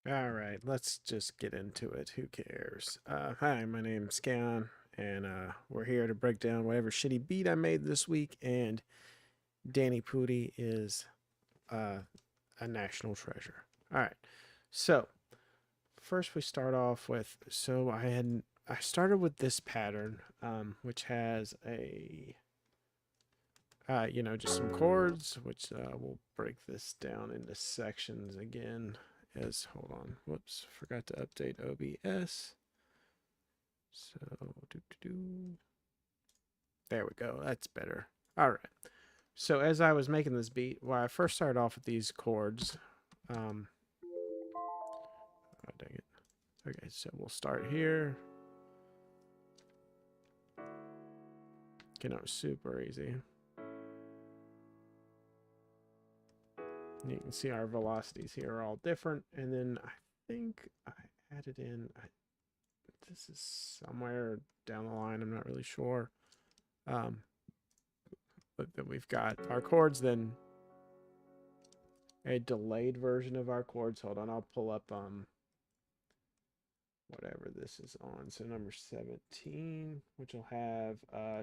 All right, let's just get into it. Who cares? Hi, my name's Kaon, and we're here to break down whatever shitty beat I made this week. And Danny Pudi is uh, a national treasure. All right, so first we start off with I started with this pattern, which has just some chords, which we'll break this down into sections again. Hold on, whoops, forgot to update OBS. So, there we go. That's better. All right. So as I was making this beat, I first started off with these chords. Oh, dang it. Okay, so we'll start here. Super easy. You can see our velocities here are all different. And then I think I added in, this is somewhere down the line. I'm not really sure. But then we've got our chords, then a delayed version of our chords. Hold on, I'll pull up whatever this is on. So number 17, which will have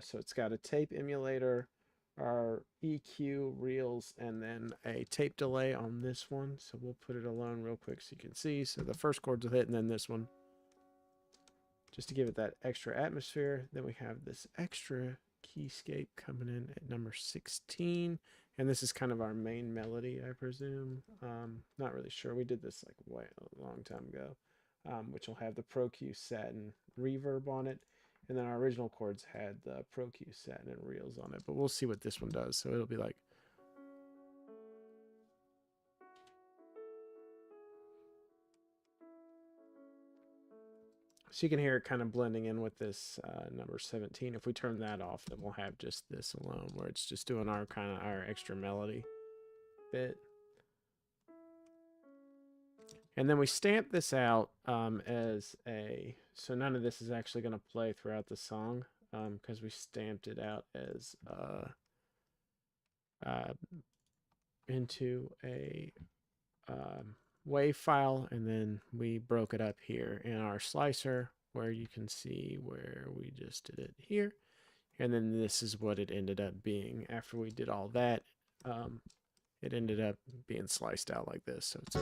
so it's got a tape emulator, our EQ reels, and then a tape delay on this one. So we'll put it alone real quick so you can see. So the first chords will hit, and then this one, just to give it that extra atmosphere. Then we have this extra keyscape coming in at number 16, and this is kind of our main melody, I presume. Not really sure. We did this like way a long time ago, which will have the Pro Q satin reverb on it, and then our original chords had the Pro Q satin and reels on it. But we'll see what this one does. So it'll be like. So you can hear it kind of blending in with this number 17. If we turn that off, then we'll have just this alone, where it's just doing our extra melody bit. And then we stamp this out so none of this is actually going to play throughout the song, because we stamped it out as into a wave file, and then we broke it up here in our slicer, where you can see where we just did it here. And then this is what it ended up being after we did all that. It ended up being sliced out like this. So it's,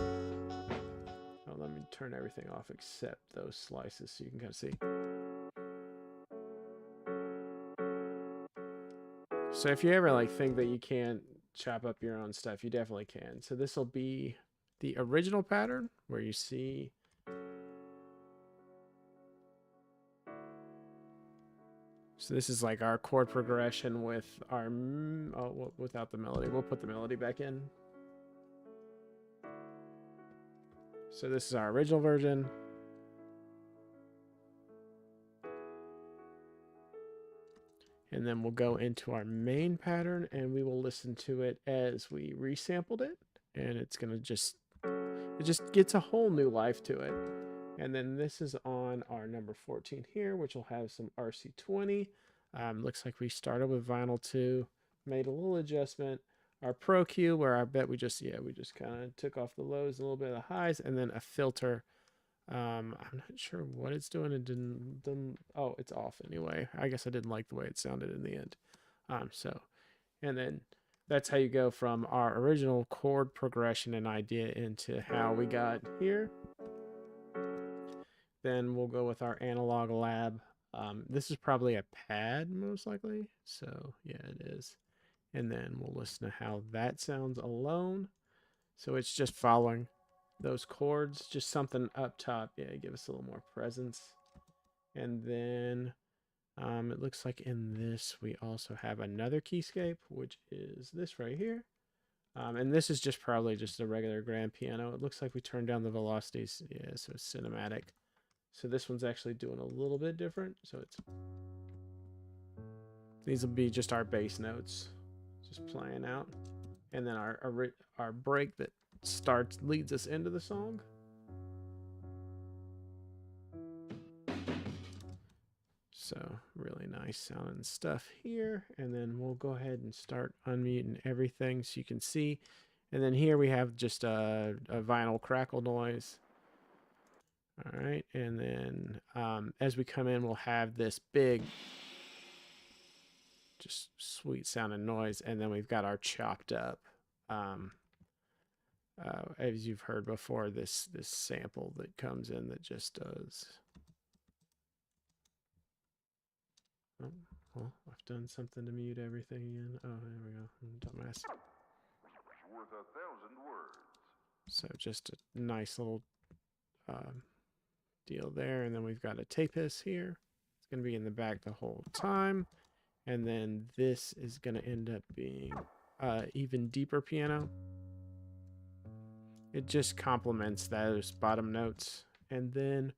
let me turn everything off except those slices so you can kind of see. So if you ever think that you can't chop up your own stuff, you definitely can. So this will be the original pattern where you see so this is like our chord progression with our without the melody. We'll put the melody back in. So this is our original version. And then we'll go into our main pattern and we will listen to it as we resampled it. And it's going to it just gets a whole new life to it. And then this is on our number 14 here, which will have some RC20. Looks like we started with vinyl 2, made a little adjustment. Our Pro Q, where I bet we just kind of took off the lows, a little bit of the highs, and then a filter. I'm not sure what it's doing. It didn't oh, it's off anyway. I guess I didn't like the way it sounded in the end. And then that's how you go from our original chord progression and idea into how we got here. Then we'll go with our analog lab. This is probably a pad, most likely. So yeah, it is. And then we'll listen to how that sounds alone. So it's just following those chords, just something up top. Yeah, give us a little more presence. And then it looks like in this, we also have another keyscape, which is this right here. And this is just probably just a regular grand piano. It looks like we turned down the velocities. Yeah, so it's cinematic. So this one's actually doing a little bit different. So these will be just our bass notes, just playing out. And then our break that leads us into the song. So really nice sounding stuff here. And then we'll go ahead and start unmuting everything so you can see. And then here we have just a vinyl crackle noise. All right, and then as we come in, we'll have this big, just sweet sounding noise, and then we've got our chopped up, as you've heard before, this sample that comes in that just does. Oh, well, I've done something to mute everything again. Oh, there we go. Dumbass. Worth 1,000 words. So just a nice little deal there, and then we've got a tape hiss here. It's going to be in the back the whole time, and then this is going to end up being even deeper piano. It just complements those bottom notes, and then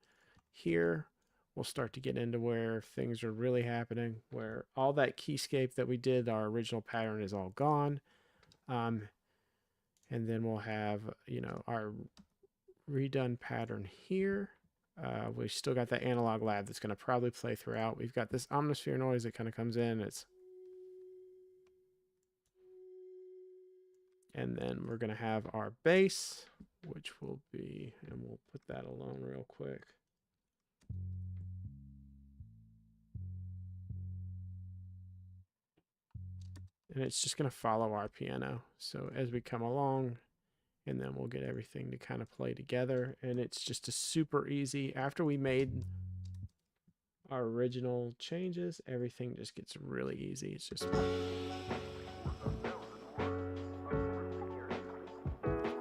here we'll start to get into where things are really happening, where all that keyscape that we did, our original pattern, is all gone. And then we'll have, you know, our redone pattern here. We've still got that analog lab that's going to probably play throughout. We've got this omnisphere noise that kind of comes in. And then we're going to have our bass, which will be, and we'll put that alone real quick. And it's just going to follow our piano. So as we come along, and then we'll get everything to kind of play together. And it's just a super easy, after we made our original changes, everything just gets really easy. It's just,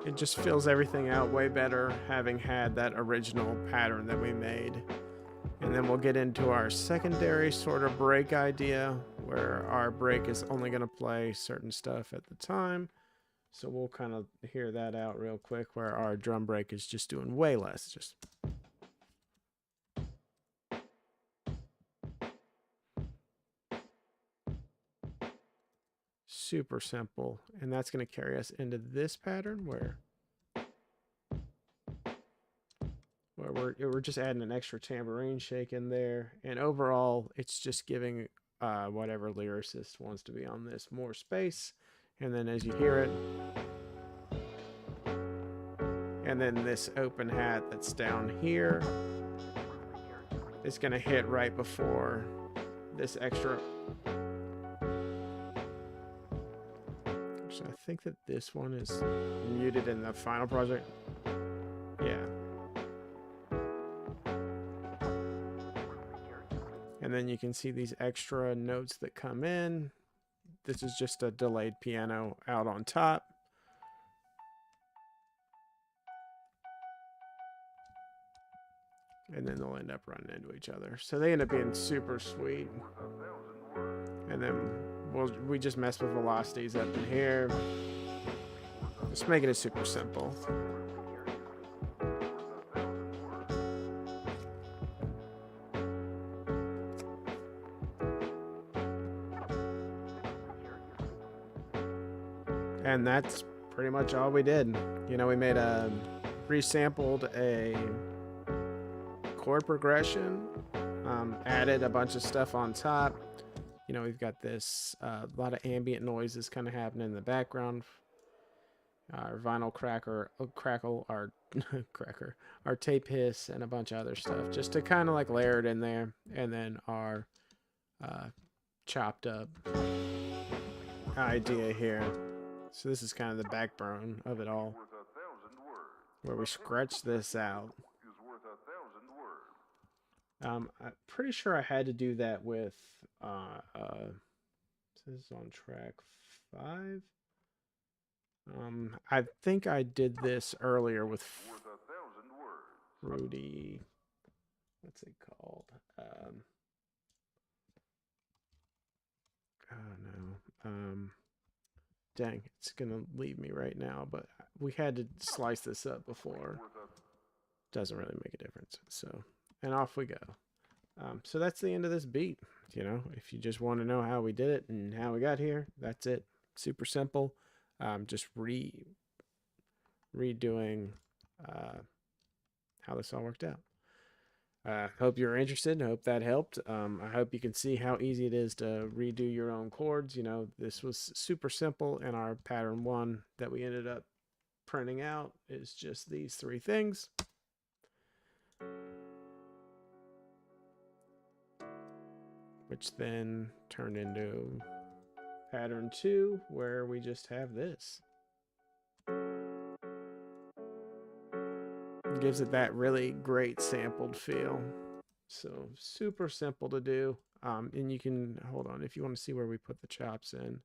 it just fills everything out way better having had that original pattern that we made. And then we'll get into our secondary sort of break idea, where our break is only going to play certain stuff at the time. So we'll kind of hear that out real quick, where our drum break is just doing way less. Just super simple. And that's going to carry us into this pattern where we're just adding an extra tambourine shake in there. And overall, it's just giving whatever lyricist wants to be on this more space. And then as you hear it, and then this open hat that's down here is going to hit right before this extra. Actually, I think that this one is muted in the final project. Yeah. And then you can see these extra notes that come in. This is just a delayed piano out on top. And then they'll end up running into each other. So they end up being super sweet. And then we just mess with velocities up in here. Just making it super simple. And that's pretty much all we did. You know, we made resampled a chord progression, added a bunch of stuff on top. You know, we've got this a lot of ambient noises kind of happening in the background. Our vinyl crackle, our cracker, our tape hiss, and a bunch of other stuff, just to kind of like layer it in there. And then our chopped up idea here. So this is kind of the backbone of it all, where we scratch this out. I'm pretty sure I had to do that with this is on track 5. I think I did this earlier with Rudy. What's it called? Oh no. Dang, it's gonna leave me right now, but we had to slice this up before. Doesn't really make a difference. So, and off we go. So that's the end of this beat. You know, if you just want to know how we did it and how we got here, that's it. Super simple. Just redoing how this all worked out. Hope you're interested. I hope that helped. I hope you can see how easy it is to redo your own chords. You know, this was super simple, and our pattern 1 that we ended up printing out is just these 3 things. which then turned into pattern 2, where we just have this. It gives it that really great sampled feel. So super simple to do. And you can, hold on, if you want to see where we put the chops in.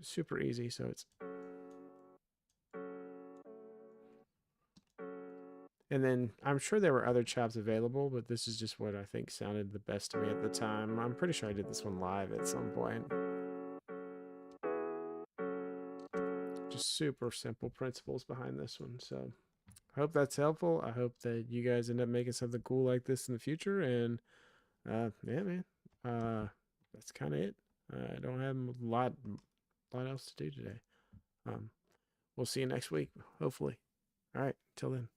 Super easy, so it's... And then I'm sure there were other chops available, but this is just what I think sounded the best to me at the time. I'm pretty sure I did this one live at some point. Just super simple principles behind this one. So I hope that's helpful. I hope that you guys end up making something cool like this in the future. And yeah, man, that's kind of it. I don't have a lot else to do today. We'll see you next week, hopefully. All right, till then.